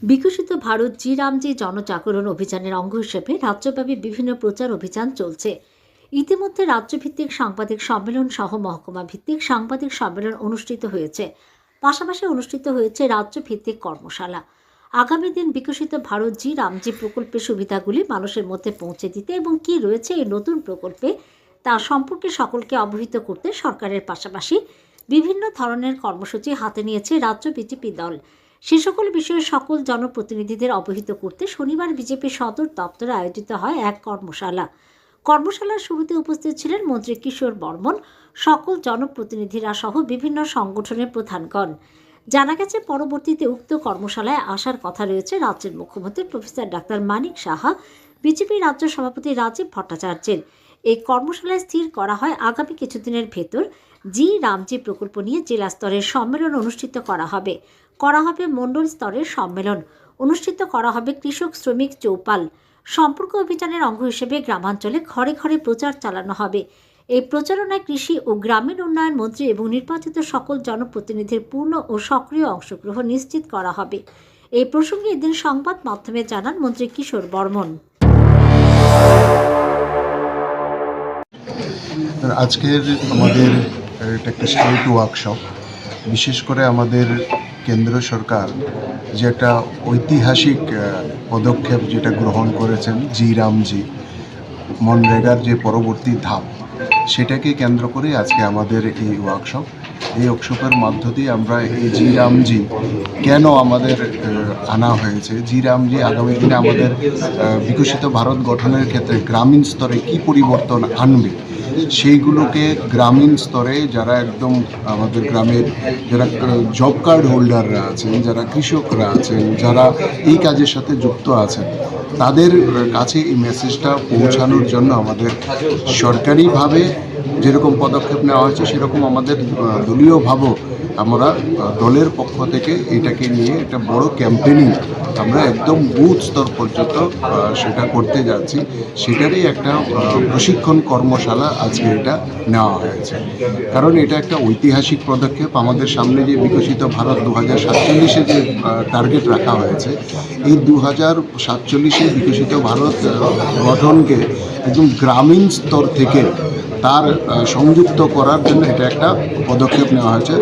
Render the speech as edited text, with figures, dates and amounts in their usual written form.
বিকশিত ভারত জি রামজি জনজাগরণ অভিযানের অঙ্গ হিসেবে রাজ্যব্যাপী বিভিন্ন প্রচার অভিযান চলছে। ইতিমধ্যে রাজ্যভিত্তিক সাংবাদিক সম্মেলন সহ মহকুমা ভিত্তিক সাংবাদিক সম্মেলন অনুষ্ঠিত হয়েছে। পাশাপাশি অনুষ্ঠিত হয়েছে রাজ্যভিত্তিক কর্মশালা। আগামী দিন বিকশিত ভারত জি রামজি প্রকল্পের সুবিধাগুলি মানুষের মধ্যে পৌঁছে দিতে এবং কি রয়েছে এই নতুন প্রকল্পে তা সম্পর্কে সকলকে অবহিত করতে সরকারের পাশাপাশি বিভিন্ন ধরনের কর্মসূচি হাতে নিয়েছে রাজ্য বিজেপি দল। সে সকল বিষয়ে সকল জনপ্রতিনিধিদের অবহিত করতে শনিবার বিজেপি সদর দপ্তরে আয়োজিত হয় এক কর্মশালা। কর্মশালার শুরুতে উপস্থিত ছিলেন মন্ত্রী কিশোর বর্মন, সকল জনপ্রতিনিধিরা সহ বিভিন্ন সংগঠনের প্রধানগণ। জানা গেছে পরবর্তীতে উক্ত কর্মশালায় আসার কথা রয়েছে রাজ্যের মুখ্যমন্ত্রী professor doctor Manik Saha, BJP রাজ্য সভাপতি রাজীব ভট্টাচার্যের। এই কর্মশালায় স্থির করা হয় আগামী কিছুদিনের ভেতর জি রামজি প্রকল্প নিয়ে জেলা স্তরের সম্মেলন অনুষ্ঠিত করা হবে মণ্ডল স্তরের সম্মেলন অনুষ্ঠিত করা হবে কৃষক শ্রমিক চৌপাল সম্পর্ক অভিযানের অঙ্গ হিসেবে গ্রামাঞ্চলে ঘরে ঘরে প্রচার চালানো হবে। এই প্রচারণায় কৃষি ও গ্রামীণ উন্নয়ন মন্ত্রী এবং নির্বাচিত সকল জনপ্রতিনিধির পূর্ণ ও সক্রিয় অংশগ্রহণ নিশ্চিত করা হবে। এই প্রসঙ্গে এদিন সংবাদ মাধ্যমে জানান মন্ত্রী কিশোর বর্মন। আজকের আমাদের এটা একটা স্টেট ওয়ার্কশপ, বিশেষ করে আমাদের কেন্দ্র সরকার যে একটা ঐতিহাসিক পদক্ষেপ যেটা গ্রহণ করেছেন জি রামজি মনরেগার যে পরবর্তী ধাপ, সেটাকে কেন্দ্র করে আজকে আমাদের এই ওয়ার্কশপ। এই ওয়ার্কশপের মধ্য দিয়ে আমরা এই জি রামজি কেন আমাদের আনা হয়েছে, জি রামজি আগামী দিনে আমাদের বিকশিত ভারত গঠনের ক্ষেত্রে গ্রামীণ স্তরে কী পরিবর্তন আনবে, সেইগুলোকে গ্রামীণ স্তরে যারা একদম আমাদের গ্রামের যারা জব কার্ড হোল্ডাররা আছেন, যারা কৃষকরা আছেন, যারা এই কাজের সাথে যুক্ত আছেন, তাদের কাছে এই মেসেজটা পৌঁছানোর জন্য আমাদের সরকারিভাবে যেরকম পদক্ষেপ নেওয়া হয়েছে সেরকম আমাদের দলীয়ভাবেও আমরা দলের পক্ষ থেকে এটাকে নিয়ে একটা বড় ক্যাম্পেইনিং আমরা একদম বুথ স্তর পর্যন্ত সেটা করতে যাচ্ছি। সেটারই একটা প্রশিক্ষণ কর্মশালা আজকে এটা নেওয়া হয়েছে, কারণ এটা একটা ঐতিহাসিক পদক্ষেপ। আমাদের সামনে যে বিকশিত ভারত 2047 যে টার্গেট রাখা হয়েছে, এই 2047 বিকশিত ভারত গঠনকে একদম গ্রামীণ স্তর থেকে তার সংযুক্ত করার জন্য এটা একটা পদক্ষেপ নেওয়া হয়েছে।